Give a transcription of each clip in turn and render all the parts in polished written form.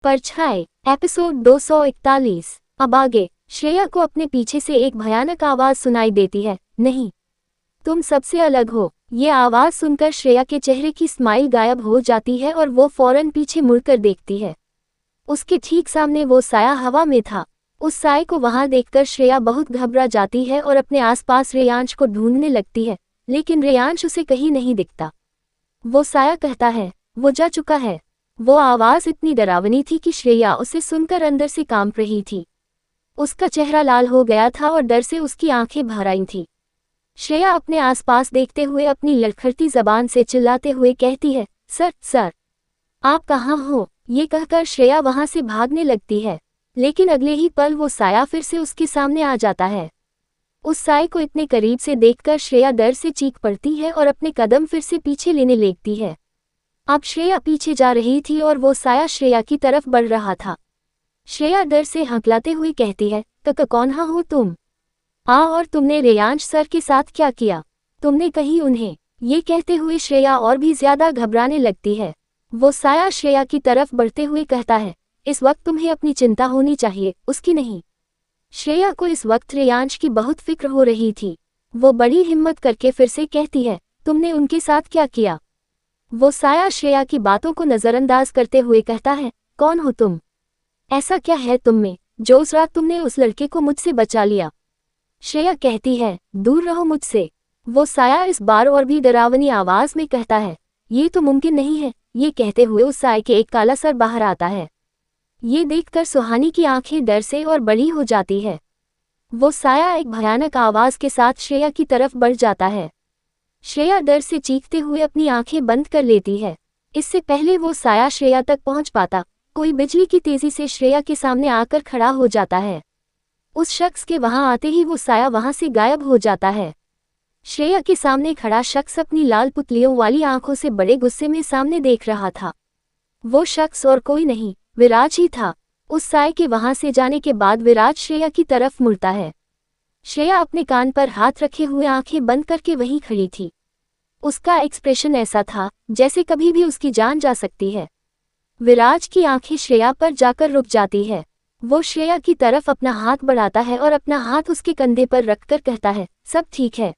परछाई एपिसोड 241। अब आगे श्रेया को अपने पीछे से एक भयानक आवाज सुनाई देती है, नहीं, तुम सबसे अलग हो। ये आवाज सुनकर श्रेया के चेहरे की स्माइल गायब हो जाती है और वो फौरन पीछे मुड़कर देखती है। उसके ठीक सामने वो साया हवा में था। उस साए को वहां देखकर श्रेया बहुत घबरा जाती है और अपने आसपास रेयांश को ढूंढने लगती है, लेकिन रेयांश उसे कहीं नहीं दिखता। वो साया कहता है, वो जा चुका है। वो आवाज इतनी डरावनी थी कि श्रेया उसे सुनकर अंदर से कांप रही थी। उसका चेहरा लाल हो गया था और डर से उसकी आंखें भर आई थीं। श्रेया अपने आसपास देखते हुए अपनी लड़खड़ती जबान से चिल्लाते हुए कहती है, सर सर, आप कहाँ हो? ये कहकर श्रेया वहां से भागने लगती है, लेकिन अगले ही पल वो साया फिर से उसके सामने आ जाता है। उस साए को इतने करीब से देखकर श्रेया डर से चीख पड़ती है और अपने कदम फिर से पीछे लेने लगती है। अब श्रेया पीछे जा रही थी और वो साया श्रेया की तरफ बढ़ रहा था। श्रेया डर से हकलाते हुए कहती है, कौन हो तुम? और तुमने रेयांश सर के साथ क्या किया? तुमने कहीं उन्हें? ये कहते हुए श्रेया और भी ज्यादा घबराने लगती है। वो साया श्रेया की तरफ बढ़ते हुए कहता है, इस वक्त तुम्हें अपनी चिंता होनी चाहिए, उसकी नहीं। श्रेया को इस वक्त रेयांश की बहुत फिक्र हो रही थी। वो बड़ी हिम्मत करके फिर से कहती है, तुमने उनके साथ क्या किया? वो साया श्रेया की बातों को नजरअंदाज करते हुए कहता है, कौन हो तुम? ऐसा क्या है तुम में जो उस रात तुमने उस लड़के को मुझसे बचा लिया? श्रेया कहती है, दूर रहो मुझसे। वो साया इस बार और भी डरावनी आवाज में कहता है, ये तो मुमकिन नहीं है। ये कहते हुए उस साए के एक काला सर बाहर आता है। ये देखकर सुहानी की आंखें डर से और बड़ी हो जाती है। वो साया एक भयानक आवाज के साथ श्रेया की तरफ बढ़ जाता है। श्रेया डर से चीखते हुए अपनी आंखें बंद कर लेती है। इससे पहले वो साया श्रेया तक पहुंच पाता, कोई बिजली की तेजी से श्रेया के सामने आकर खड़ा हो जाता है। उस शख्स के वहां आते ही वो साया वहां से गायब हो जाता है। श्रेया के सामने खड़ा शख्स अपनी लाल पुतलियों वाली आंखों से बड़े गुस्से में सामने देख रहा था। वो शख्स और कोई नहीं, विराज ही था। उस साए के वहां से जाने के बाद विराज श्रेया की तरफ मुड़ता है। श्रेया अपने कान पर हाथ रखे हुए आंखें बंद करके वहीं खड़ी थी। उसका एक्सप्रेशन ऐसा था जैसे कभी भी उसकी जान जा सकती है। विराज की आंखें श्रेया पर जाकर रुक जाती है। वो श्रेया की तरफ अपना हाथ बढ़ाता है और अपना हाथ उसके कंधे पर रखकर कहता है, सब ठीक है।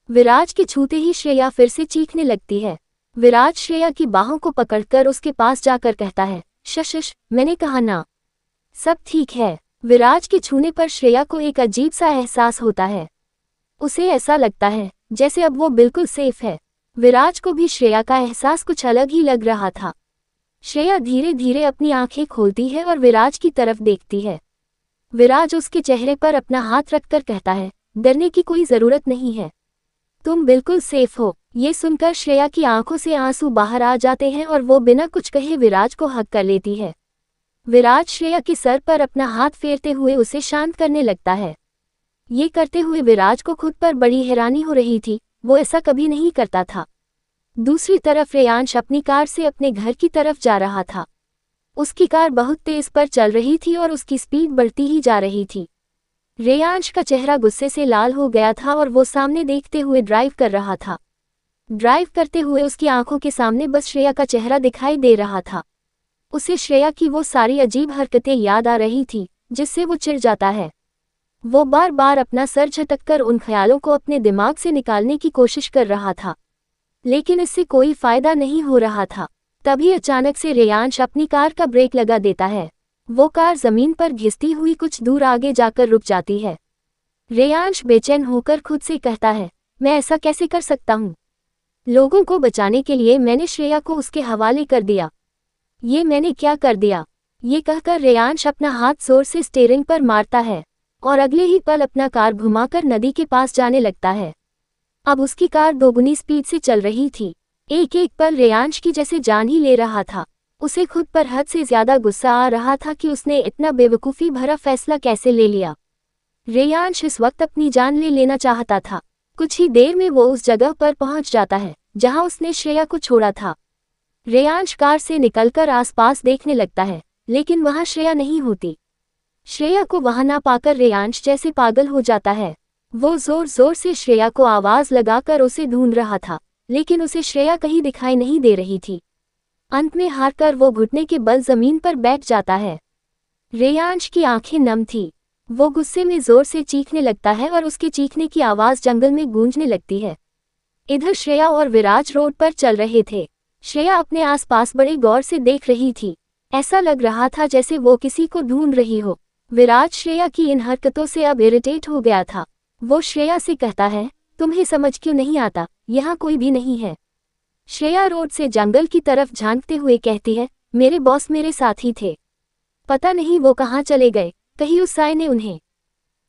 विराज के छूते ही श्रेया फिर से चीखने लगती है। विराज श्रेया की बाहों को पकड़कर उसके पास जाकर कहता है, शश, मैंने कहा ना, सब ठीक है। विराज के छूने पर श्रेया को एक अजीब सा एहसास होता है। उसे ऐसा लगता है जैसे अब वो बिल्कुल सेफ है। विराज को भी श्रेया का एहसास कुछ अलग ही लग रहा था। श्रेया धीरे धीरे अपनी आंखें खोलती है और विराज की तरफ देखती है। विराज उसके चेहरे पर अपना हाथ रखकर कहता है, डरने की कोई जरूरत नहीं है, तुम बिल्कुल सेफ हो। ये सुनकर श्रेया की आंखों से आंसू बाहर आ जाते हैं और वो बिना कुछ कहे विराज को हग कर लेती है। विराज श्रेया के सर पर अपना हाथ फेरते हुए उसे शांत करने लगता है। ये करते हुए विराज को खुद पर बड़ी हैरानी हो रही थी, वो ऐसा कभी नहीं करता था। दूसरी तरफ रेयांश अपनी कार से अपने घर की तरफ जा रहा था। उसकी कार बहुत तेज पर चल रही थी और उसकी स्पीड बढ़ती ही जा रही थी। रेयांश का चेहरा गुस्से से लाल हो गया था और वो सामने देखते हुए ड्राइव कर रहा था। ड्राइव करते हुए उसकी आंखों के सामने बस श्रेया का चेहरा दिखाई दे रहा था। उसे श्रेया की वो सारी अजीब हरकतें याद आ रही थी जिससे वो चिढ़ जाता है। वो बार बार अपना सर झटककर उन ख्यालों को अपने दिमाग से निकालने की कोशिश कर रहा था, लेकिन इससे कोई फायदा नहीं हो रहा था। तभी अचानक से रेयांश अपनी कार का ब्रेक लगा देता है। वो कार जमीन पर घिसती हुई कुछ दूर आगे जाकर रुक जाती है। रेयांश बेचैन होकर खुद से कहता है, मैं ऐसा कैसे कर सकता हूँ? लोगों को बचाने के लिए मैंने श्रेया को उसके हवाले कर दिया। ये मैंने क्या कर दिया? ये कहकर रेयांश अपना हाथ जोर से स्टीयरिंग पर मारता है और अगले ही पल अपना कार घुमाकर नदी के पास जाने लगता है। अब उसकी कार दोगुनी स्पीड से चल रही थी। एक एक पल रेयांश की जैसे जान ही ले रहा था। उसे खुद पर हद से ज्यादा गुस्सा आ रहा था कि उसने इतना बेवकूफ़ी भरा फैसला कैसे ले लिया। रेयांश इस वक्त अपनी जान ले लेना चाहता था। कुछ ही देर में वो उस जगह पर पहुंच जाता है जहां उसने श्रेया को छोड़ा था। रेयांश कार से निकलकर आसपास देखने लगता है, लेकिन वहां श्रेया नहीं होती। श्रेया को वहां ना पाकर रेयांश जैसे पागल हो जाता है। वो जोर जोर से श्रेया को आवाज लगाकर उसे ढूंढ रहा था, लेकिन उसे श्रेया कहीं दिखाई नहीं दे रही थी। अंत में हारकर वो घुटने के बल जमीन पर बैठ जाता है। रेयांश की आंखें नम थी। वो गुस्से में जोर से चीखने लगता है और उसके चीखने की आवाज जंगल में गूंजने लगती है। इधर श्रेया और विराज रोड पर चल रहे थे। श्रेया अपने आसपास बड़े गौर से देख रही थी। ऐसा लग रहा था जैसे वो किसी को ढूंढ रही हो। विराज श्रेया की इन हरकतों से अब इरिटेट हो गया था। वो श्रेया से कहता है, तुम्हें समझ क्यों नहीं आता, यहाँ कोई भी नहीं है। श्रेया रोड से जंगल की तरफ झांकते हुए कहती है, मेरे बॉस मेरे साथ ही थे, पता नहीं वो कहाँ चले गए, कहीं उस साय ने उन्हें।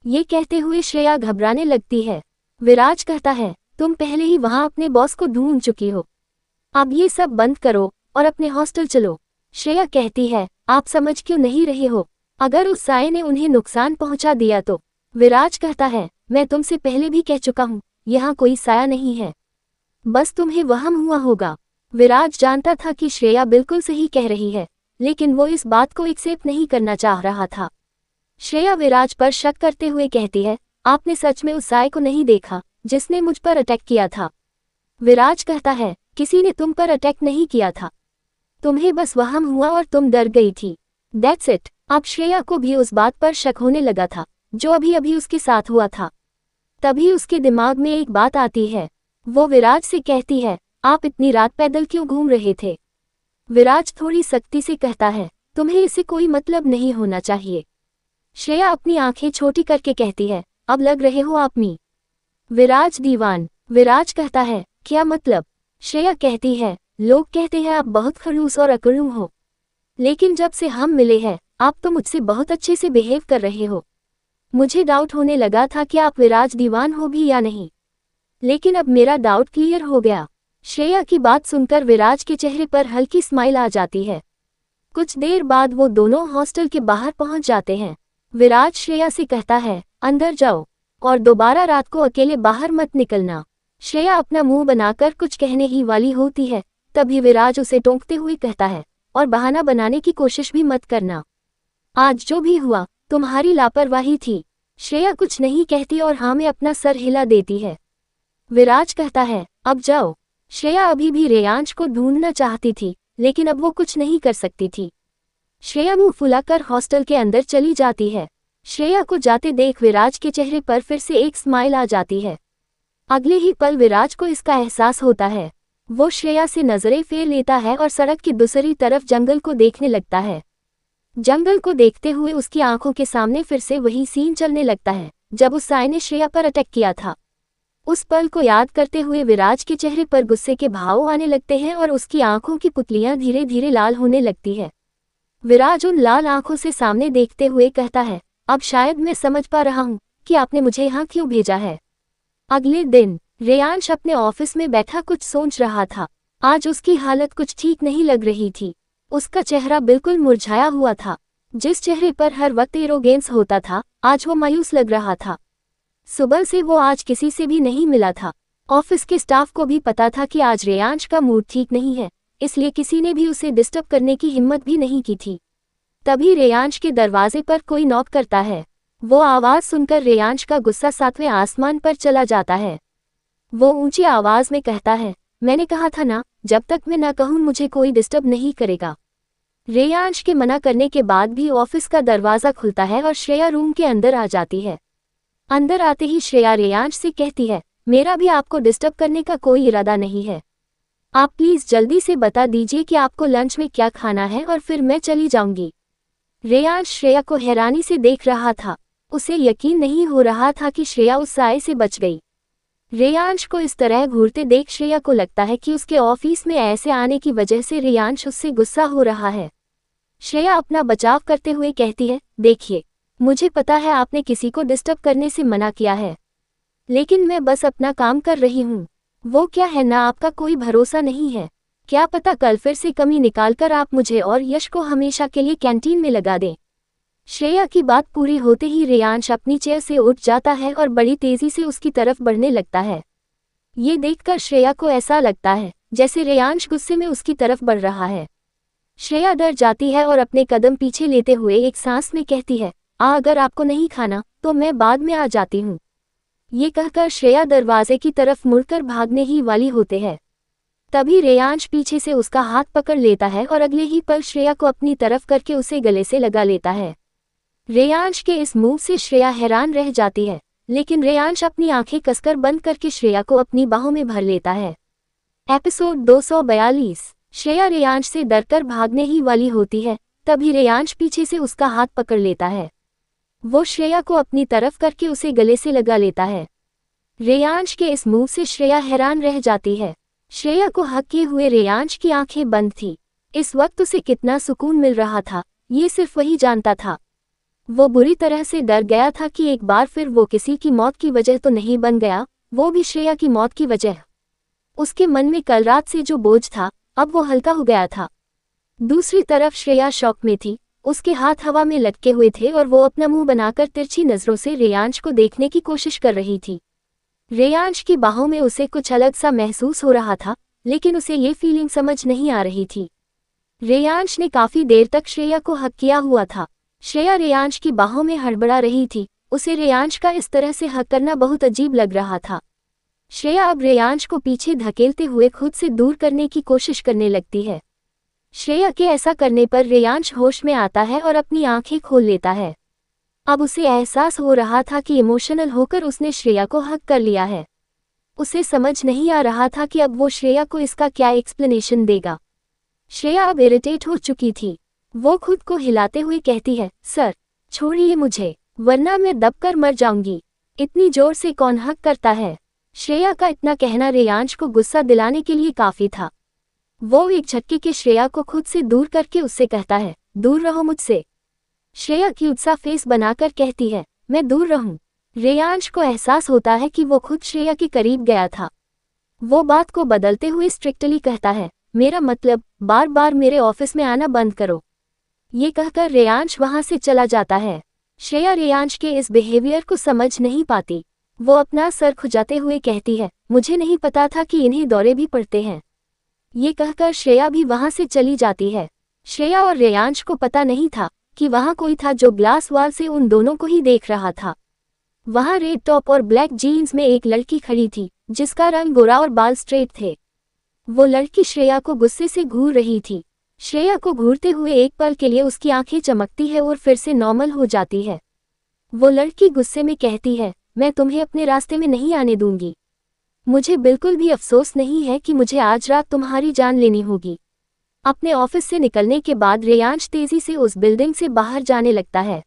ये कहते हुए श्रेया घबराने लगती है। विराज कहता है, तुम पहले ही वहां अपने बॉस को ढूंढ चुकी हो, अब ये सब बंद करो और अपने हॉस्टल चलो। श्रेया कहती है, आप समझ क्यों नहीं रहे हो, अगर उस साय ने उन्हें नुकसान पहुंचा दिया तो। विराज कहता है, मैं तुमसे पहले भी कह चुका हूं, यहाँ कोई साया नहीं है, बस तुम्हें वहम हुआ होगा। विराज जानता था कि श्रेया बिल्कुल सही कह रही है, लेकिन वो इस बात को एक्सेप्ट नहीं करना चाह रहा था। श्रेया विराज पर शक करते हुए कहती है, आपने सच में उस साय को नहीं देखा जिसने मुझ पर अटैक किया था। विराज कहता है, किसी ने तुम पर अटैक नहीं किया था, तुम्हें बस वहम हुआ और तुम डर गई थी, दैट्स इट। अब श्रेया को भी उस बात पर शक होने लगा था जो अभी अभी उसके साथ हुआ था। तभी उसके दिमाग में एक बात आती है। वो विराज से कहती है, आप इतनी रात पैदल क्यों घूम रहे थे। विराज थोड़ी सख्ती से कहता है, तुम्हें इससे कोई मतलब नहीं होना चाहिए। श्रेया अपनी आंखें छोटी करके कहती है, अब लग रहे हो आप मी। विराज दीवान। विराज कहता है, क्या मतलब। श्रेया कहती है, लोग कहते हैं आप बहुत खड़ूस और अकड़ू हो, लेकिन जब से हम मिले हैं आप तो मुझसे बहुत अच्छे से बिहेव कर रहे हो। मुझे डाउट होने लगा था कि आप विराज दीवान हो भी या नहीं, लेकिन अब मेरा डाउट क्लियर हो गया। श्रेया की बात सुनकर विराज के चेहरे पर हल्की स्माइल आ जाती है। कुछ देर बाद वो दोनों हॉस्टल के बाहर पहुंच जाते हैं। विराज श्रेया से कहता है, अंदर जाओ और दोबारा रात को अकेले बाहर मत निकलना। श्रेया अपना मुंह बनाकर कुछ कहने ही वाली होती है, तभी विराज उसे टोंकते हुए कहता है, और बहाना बनाने की कोशिश भी मत करना, आज जो भी हुआ तुम्हारी लापरवाही थी। श्रेया कुछ नहीं कहती और हाँ में अपना सर हिला देती है। विराज कहता है, अब जाओ। श्रेया अभी भी रेयांश को ढूंढना चाहती थी, लेकिन अब वो कुछ नहीं कर सकती थी। श्रेया मुंह फुलाकर हॉस्टल के अंदर चली जाती है। श्रेया को जाते देख विराज के चेहरे पर फिर से एक स्माइल आ जाती है। अगले ही पल विराज को इसका एहसास होता है। वो श्रेया से नजरें फेर लेता है और सड़क की दूसरी तरफ जंगल को देखने लगता है। जंगल को देखते हुए उसकी आंखों के सामने फिर से वही सीन चलने लगता है जब उस साय ने श्रेया पर अटैक किया था। उस पल को याद करते हुए विराज के चेहरे पर गुस्से के भाव आने लगते हैं और उसकी आंखों की पुतलियां धीरे धीरे लाल होने लगती है। विराज उन लाल आंखों से सामने देखते हुए कहता है, अब शायद मैं समझ पा रहा हूँ कि आपने मुझे यहाँ क्यों भेजा है। अगले दिन रेयांश अपने ऑफिस में बैठा कुछ सोच रहा था। आज उसकी हालत कुछ ठीक नहीं लग रही थी। उसका चेहरा बिल्कुल मुरझाया हुआ था। जिस चेहरे पर हर वक्त एरोगेंस होता था, आज वो मायूस लग रहा था। सुबह से वो आज किसी से भी नहीं मिला था। ऑफिस के स्टाफ को भी पता था कि आज रेयांश का मूड ठीक नहीं है, इसलिए किसी ने भी उसे डिस्टर्ब करने की हिम्मत भी नहीं की थी। तभी रेयांश के दरवाजे पर कोई नॉक करता है। वो आवाज सुनकर रेयांश का गुस्सा 7वें आसमान पर चला जाता है। वो ऊंची आवाज में कहता है, मैंने कहा था ना, जब तक मैं न कहूं मुझे कोई डिस्टर्ब नहीं करेगा। रेयांश के मना करने के बाद भी ऑफिस का दरवाजा खुलता है और श्रेया रूम के अंदर आ जाती है। अंदर आते ही श्रेया रेयांश से कहती है, मेरा भी आपको डिस्टर्ब करने का कोई इरादा नहीं है। आप प्लीज जल्दी से बता दीजिए कि आपको लंच में क्या खाना है और फिर मैं चली जाऊंगी। रेयांश श्रेया को हैरानी से देख रहा था। उसे यकीन नहीं हो रहा था कि श्रेया उस साय से बच गई। रेयांश को इस तरह घूरते देख श्रेया को लगता है कि उसके ऑफिस में ऐसे आने की वजह से रेयांश उससे गुस्सा हो रहा है। श्रेया अपना बचाव करते हुए कहती है, देखिए, मुझे पता है आपने किसी को डिस्टर्ब करने से मना किया है, लेकिन मैं बस अपना काम कर रही हूँ। वो क्या है ना, आपका कोई भरोसा नहीं है। क्या पता कल फिर से कमी निकालकर आप मुझे और यश को हमेशा के लिए कैंटीन में लगा दें। श्रेया की बात पूरी होते ही रेयांश अपनी चेयर से उठ जाता है और बड़ी तेजी से उसकी तरफ बढ़ने लगता है। ये देखकर श्रेया को ऐसा लगता है जैसे रेयांश गुस्से में उसकी तरफ बढ़ रहा है। श्रेया डर जाती है और अपने कदम पीछे लेते हुए एक सांस में कहती है, अगर आपको नहीं खाना तो मैं बाद में आ जाती हूँ। ये कहकर श्रेया दरवाजे की तरफ मुड़कर भागने ही वाली होते हैं। तभी रेयांश पीछे से उसका हाथ पकड़ लेता है और अगले ही पल श्रेया को अपनी तरफ करके उसे गले से लगा लेता है। रेयांश के इस मूव से श्रेया हैरान रह जाती है, लेकिन रेयांश अपनी आंखें कसकर बंद करके श्रेया को अपनी बाहों में भर लेता है। एपिसोड 242। श्रेया रेयांश से डरकर भागने ही वाली होती है, तभी रेयांश पीछे से उसका हाथ पकड़ लेता है। वो श्रेया को अपनी तरफ करके उसे गले से लगा लेता है। रेयांश के इस मूव से श्रेया हैरान रह जाती है। श्रेया को हक किए हुए रेयांश की आंखें बंद थी। इस वक्त उसे कितना सुकून मिल रहा था, ये सिर्फ वही जानता था। वो बुरी तरह से डर गया था कि एक बार फिर वो किसी की मौत की वजह तो नहीं बन गया, वो भी श्रेया की मौत की वजह। उसके मन में कल रात से जो बोझ था, अब वो हल्का हो गया था। दूसरी तरफ श्रेया शॉक में थी। उसके हाथ हवा में लटके हुए थे और वो अपना मुंह बनाकर तिरछी नजरों से रेयांश को देखने की कोशिश कर रही थी। रेयांश की बाहों में उसे कुछ अलग सा महसूस हो रहा था, लेकिन उसे ये फीलिंग समझ नहीं आ रही थी। रेयांश ने काफी देर तक श्रेया को हक किया हुआ था। श्रेया रेयांश की बाहों में हड़बड़ा रही थी। उसे रेयांश का इस तरह से हक करना बहुत अजीब लग रहा था। श्रेया अब रेयांश को पीछे धकेलते हुए खुद से दूर करने की कोशिश करने लगती है। श्रेया के ऐसा करने पर रेयांश होश में आता है और अपनी आंखें खोल लेता है। अब उसे एहसास हो रहा था कि इमोशनल होकर उसने श्रेया को हक कर लिया है। उसे समझ नहीं आ रहा था कि अब वो श्रेया को इसका क्या एक्सप्लेनेशन देगा। श्रेया अब इरिटेट हो चुकी थी। वो खुद को हिलाते हुए कहती है, सर छोड़िए मुझे, वरना मैं दबकर मर जाऊंगी। इतनी जोर से कौन हक करता है। श्रेया का इतना कहना रेयांश को गुस्सा दिलाने के लिए काफी था। वो एक झटके के श्रेया को खुद से दूर करके उससे कहता है, दूर रहो मुझसे। श्रेया क्यूट सा फेस बनाकर कहती है, मैं दूर रहूं। रेयांश को एहसास होता है कि वो खुद श्रेया के करीब गया था। वो बात को बदलते हुए स्ट्रिक्टली कहता है, मेरा मतलब बार बार मेरे ऑफिस में आना बंद करो। ये कहकर रेयांश वहां से चला जाता है। श्रेया रेयांश के इस बिहेवियर को समझ नहीं पाती। वो अपना सर खुजाते हुए कहती है, मुझे नहीं पता था कि इन्हें दौरे भी पड़ते हैं। ये कहकर श्रेया भी वहां से चली जाती है। श्रेया और रेयांश को पता नहीं था कि वहां कोई था जो ग्लास वॉल से उन दोनों को ही देख रहा था। वहां रेड टॉप और ब्लैक जीन्स में एक लड़की खड़ी थी, जिसका रंग गोरा और बाल स्ट्रेट थे। वो लड़की श्रेया को गुस्से से घूर रही थी। श्रेया को घूरते हुए एक पल के लिए उसकी आंखें चमकती है और फिर से नॉर्मल हो जाती है। वो लड़की गुस्से में कहती है, मैं तुम्हें अपने रास्ते में नहीं आने दूंगी। मुझे बिल्कुल भी अफसोस नहीं है कि मुझे आज रात तुम्हारी जान लेनी होगी। अपने ऑफिस से निकलने के बाद रेयांश तेजी से उस बिल्डिंग से बाहर जाने लगता है।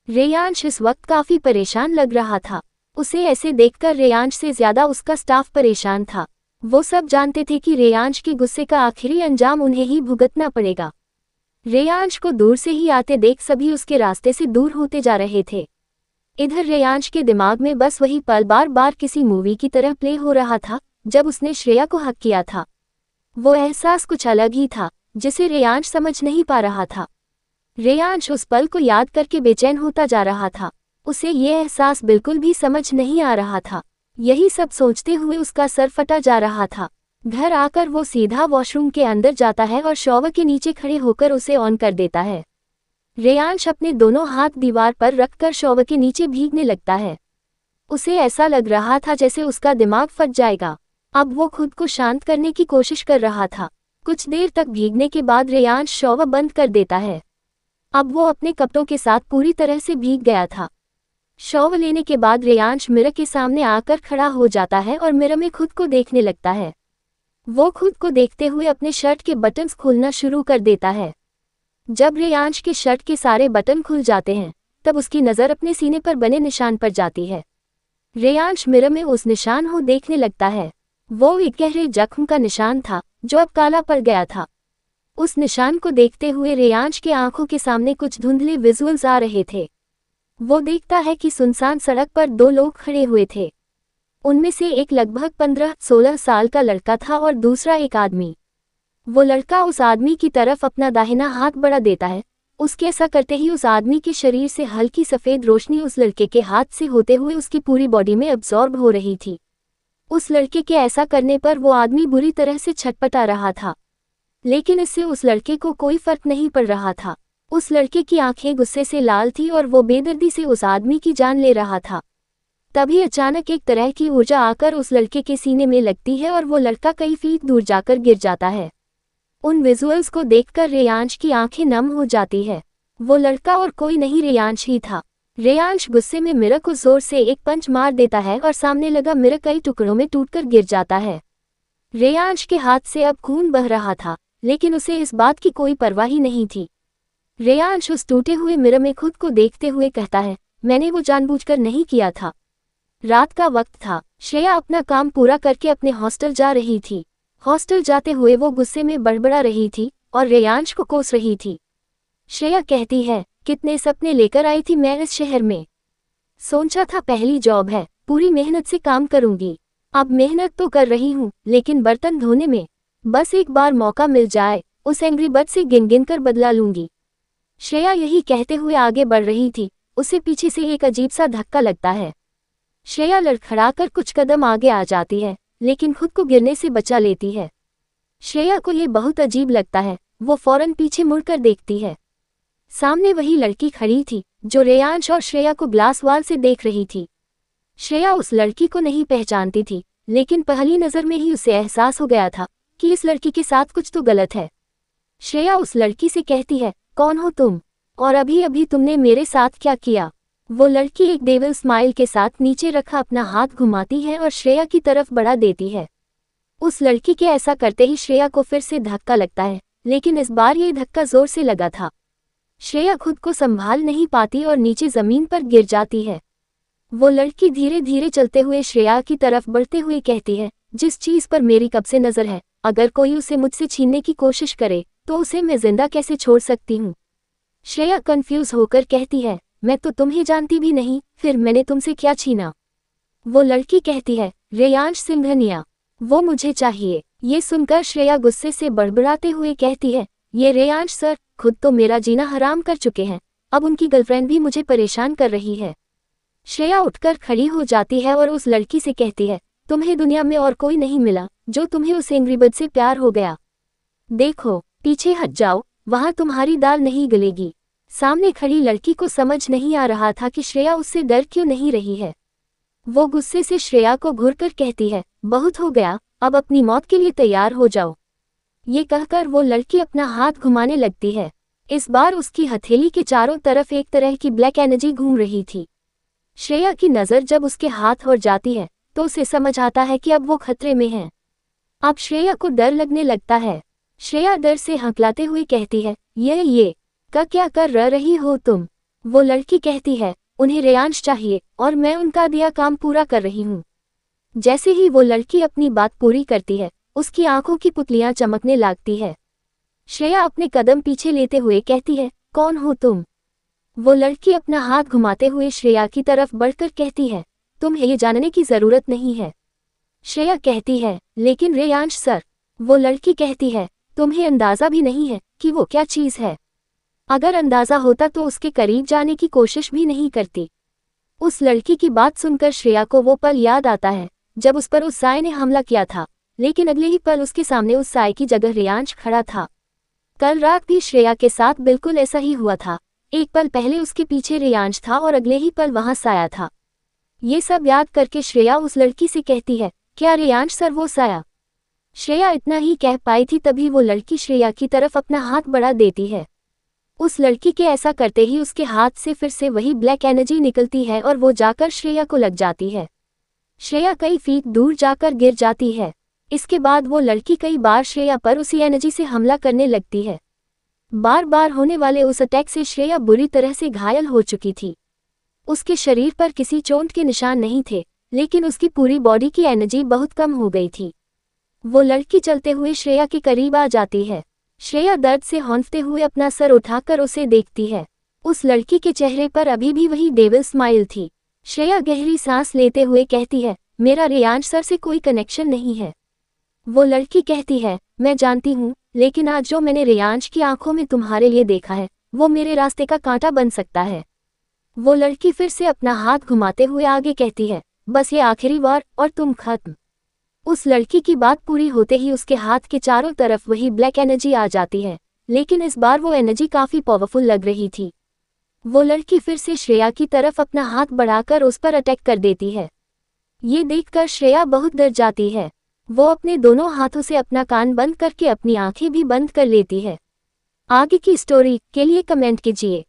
रेयांश इस वक्त काफी परेशान लग रहा था। उसे ऐसे देखकर रेयांश से ज्यादा उसका स्टाफ परेशान था। वो सब जानते थे कि रेयांश के गुस्से का आखिरी अंजाम उन्हें ही भुगतना पड़ेगा। रेयांश को दूर से ही आते देख सभी उसके रास्ते से दूर होते जा रहे थे। इधर रेयांश के दिमाग में बस वही पल बार बार किसी मूवी की तरह प्ले हो रहा था, जब उसने श्रेया को हक किया था। वो एहसास कुछ अलग ही था, जिसे रेयांश समझ नहीं पा रहा था। रेयांश उस पल को याद करके बेचैन होता जा रहा था। उसे ये एहसास बिल्कुल भी समझ नहीं आ रहा था। यही सब सोचते हुए उसका सर फटा जा रहा था। घर आकर वो सीधा वॉशरूम के अंदर जाता है और शॉवर के नीचे खड़े होकर उसे ऑन कर देता है। रेयांश अपने दोनों हाथ दीवार पर रखकर शॉवर के नीचे भीगने लगता है। उसे ऐसा लग रहा था जैसे उसका दिमाग फट जाएगा। अब वो खुद को शांत करने की कोशिश कर रहा था। कुछ देर तक भीगने के बाद रेयांश शॉवर बंद कर देता है। अब वो अपने कपड़ों के साथ पूरी तरह से भीग गया था। शॉवर लेने के बाद रेयांश मिरर के सामने आकर खड़ा हो जाता है और मिरर में खुद को देखने लगता है। वो खुद को देखते हुए अपने शर्ट के बटन्स खोलना शुरू कर देता है। जब रेयांश के शर्ट के सारे बटन खुल जाते हैं, तब उसकी नज़र अपने सीने पर बने निशान पर जाती है। रेयांश मिरर में उस निशान को देखने लगता है। वो एक गहरे जख्म का निशान था, जो अब काला पड़ गया था। उस निशान को देखते हुए रेयांश के आंखों के सामने कुछ धुंधले विजुअल्स आ रहे थे। वो देखता है कि सुनसान सड़क पर दो लोग खड़े हुए थे। उनमें से एक लगभग 15-16 साल का लड़का था और दूसरा एक आदमी। वो लड़का उस आदमी की तरफ अपना दाहिना हाथ बढ़ा देता है। उसके ऐसा करते ही उस आदमी के शरीर से हल्की सफ़ेद रोशनी उस लड़के के हाथ से होते हुए उसकी पूरी बॉडी में अब्जॉर्ब हो रही थी। उस लड़के के ऐसा करने पर वो आदमी बुरी तरह से छटपटा रहा था, लेकिन इससे उस लड़के को कोई फर्क नहीं पड़ रहा था। उस लड़के की आंखें गुस्से से लाल थी और वो बेदर्दी से उस आदमी की जान ले रहा था। तभी अचानक एक तरह की ऊर्जा आकर उस लड़के के सीने में लगती है और वो लड़का कई फीट दूर जाकर गिर जाता है। उन विजुअल्स को देखकर रेयांश की आंखें नम हो जाती है। वो लड़का और कोई नहीं रेयांश ही था। रेयांश गुस्से में मिरर को जोर से एक पंच मार देता है और सामने लगा मिरर कई टुकड़ों में टूटकर गिर जाता है। रेयांश के हाथ से अब खून बह रहा था, लेकिन उसे इस बात की कोई परवाह ही नहीं थी। रेयांश उस टूटे हुए मिरर में खुद को देखते हुए कहता है, मैंने वो जानबूझकर नहीं किया था। रात का वक्त था। श्रेया अपना काम पूरा करके अपने हॉस्टल जा रही थी। हॉस्टल जाते हुए वो गुस्से में बड़बड़ा रही थी और रेयांश को कोस रही थी। श्रेया कहती है, कितने सपने लेकर आई थी मैं इस शहर में। सोचा था पहली जॉब है, पूरी मेहनत से काम करूंगी। अब मेहनत तो कर रही हूँ, लेकिन बर्तन धोने में बस एक बार मौका मिल जाए, उस एंग्री बर्ड से गिन गिन कर बदला लूंगी। श्रेया यही कहते हुए आगे बढ़ रही थी। उसे पीछे से एक अजीब सा धक्का लगता है। श्रेया लड़खड़ाकर कुछ कदम आगे आ जाती है, लेकिन खुद को गिरने से बचा लेती है। श्रेया को ये बहुत अजीब लगता है। वो फौरन पीछे मुड़कर देखती है। सामने वही लड़की खड़ी थी जो रेयांश और श्रेया को ग्लास वाल से देख रही थी। श्रेया उस लड़की को नहीं पहचानती थी, लेकिन पहली नज़र में ही उसे एहसास हो गया था कि इस लड़की के साथ कुछ तो गलत है। श्रेया उस लड़की से कहती है, कौन हो तुम और अभी अभी तुमने मेरे साथ क्या किया। वो लड़की एक डेविल स्माइल के साथ नीचे रखा अपना हाथ घुमाती है और श्रेया की तरफ बढ़ा देती है। उस लड़की के ऐसा करते ही श्रेया को फिर से धक्का लगता है, लेकिन इस बार ये धक्का जोर से लगा था। श्रेया खुद को संभाल नहीं पाती और नीचे जमीन पर गिर जाती है। वो लड़की धीरे धीरे चलते हुए श्रेया की तरफ बढ़ते हुए कहती है, जिस चीज पर मेरी कब से नजर है, अगर कोई उसे मुझसे छीनने की कोशिश करे तो उसे मैं जिंदा कैसे छोड़ सकती हूँ। श्रेया कंफ्यूज होकर कहती है, मैं तो तुम्हें जानती भी नहीं, फिर मैंने तुमसे क्या छीना। वो लड़की कहती है, रेयांश सिंघनिया, वो मुझे चाहिए। ये सुनकर श्रेया गुस्से से बड़बड़ाते हुए कहती है, ये रेयांश सर खुद तो मेरा जीना हराम कर चुके हैं, अब उनकी गर्लफ्रेंड भी मुझे परेशान कर रही है। श्रेया उठकर खड़ी हो जाती है और उस लड़की से कहती है, तुम्हें दुनिया में और कोई नहीं मिला जो तुम्हें उस एंग्री बर्ड से प्यार हो गया। देखो पीछे हट जाओ, वहां तुम्हारी दाल नहीं गलेगी। सामने खड़ी लड़की को समझ नहीं आ रहा था कि श्रेया उससे डर क्यों नहीं रही है। वो गुस्से से श्रेया को घूरकर कहती है, बहुत हो गया, अब अपनी मौत के लिए तैयार हो जाओ। ये कहकर वो लड़की अपना हाथ घुमाने लगती है। इस बार उसकी हथेली के चारों तरफ एक तरह की ब्लैक एनर्जी घूम रही थी। श्रेया की नज़र जब उसके हाथ और जाती है तो उसे समझ आता है कि अब वो खतरे में है। अब श्रेया को डर लगने लगता है। श्रेया डर से हकलाते हुए कहती है, ये क्या कर रही हो तुम। वो लड़की कहती है, उन्हें रेयांश चाहिए और मैं उनका दिया काम पूरा कर रही हूँ। जैसे ही वो लड़की अपनी बात पूरी करती है, उसकी आंखों की पुतलियां चमकने लगती है। श्रेया अपने कदम पीछे लेते हुए कहती है, कौन हो तुम। वो लड़की अपना हाथ घुमाते हुए श्रेया की तरफ बढ़कर कहती है, तुम्हें ये जानने की जरूरत नहीं है। श्रेया कहती है, लेकिन रेयांश सर। वो लड़की कहती है, तुम्हें अंदाजा भी नहीं है कि वो क्या चीज है। अगर अंदाजा होता तो उसके करीब जाने की कोशिश भी नहीं करती। उस लड़की की बात सुनकर श्रेया को वो पल याद आता है जब उस पर उस साय ने हमला किया था, लेकिन अगले ही पल उसके सामने उस साय की जगह रेयांश खड़ा था। कल रात भी श्रेया के साथ बिल्कुल ऐसा ही हुआ था। एक पल पहले उसके पीछे रेयांश था और अगले ही पल वहां साया था। ये सब याद करके श्रेया उस लड़की से कहती है, क्या रेयांश सर वो साया। श्रेया इतना ही कह पाई थी तभी वो लड़की श्रेया की तरफ अपना हाथ बढ़ा देती है। उस लड़की के ऐसा करते ही उसके हाथ से फिर से वही ब्लैक एनर्जी निकलती है और वो जाकर श्रेया को लग जाती है। श्रेया कई फीट दूर जाकर गिर जाती है। इसके बाद वो लड़की कई बार श्रेया पर उसी एनर्जी से हमला करने लगती है। बार बार होने वाले उस अटैक से श्रेया बुरी तरह से घायल हो चुकी थी। उसके शरीर पर किसी चोट के निशान नहीं थे, लेकिन उसकी पूरी बॉडी की एनर्जी बहुत कम हो गई थी। वो लड़की चलते हुए श्रेया के करीब आ जाती है। श्रेया दर्द से हौंफते हुए अपना सर उठाकर उसे देखती है। उस लड़की के चेहरे पर अभी भी वही डेविल स्माइल थी। श्रेया गहरी सांस लेते हुए कहती है, मेरा रेयांश सर से कोई कनेक्शन नहीं है। वो लड़की कहती है, मैं जानती हूँ, लेकिन आज जो मैंने रेयांश की आंखों में तुम्हारे लिए देखा है वो मेरे रास्ते का कांटा बन सकता है। वो लड़की फिर से अपना हाथ घुमाते हुए आगे कहती है, बस ये आखिरी बार और तुम खत्म। उस लड़की की बात पूरी होते ही उसके हाथ के चारों तरफ वही ब्लैक एनर्जी आ जाती है, लेकिन इस बार वो एनर्जी काफी पावरफुल लग रही थी। वो लड़की फिर से श्रेया की तरफ अपना हाथ बढ़ाकर उस पर अटैक कर देती है। ये देखकर श्रेया बहुत डर जाती है। वो अपने दोनों हाथों से अपना कान बंद करके अपनी आंखें भी बंद कर लेती है। आगे की स्टोरी के लिए कमेंट कीजिए।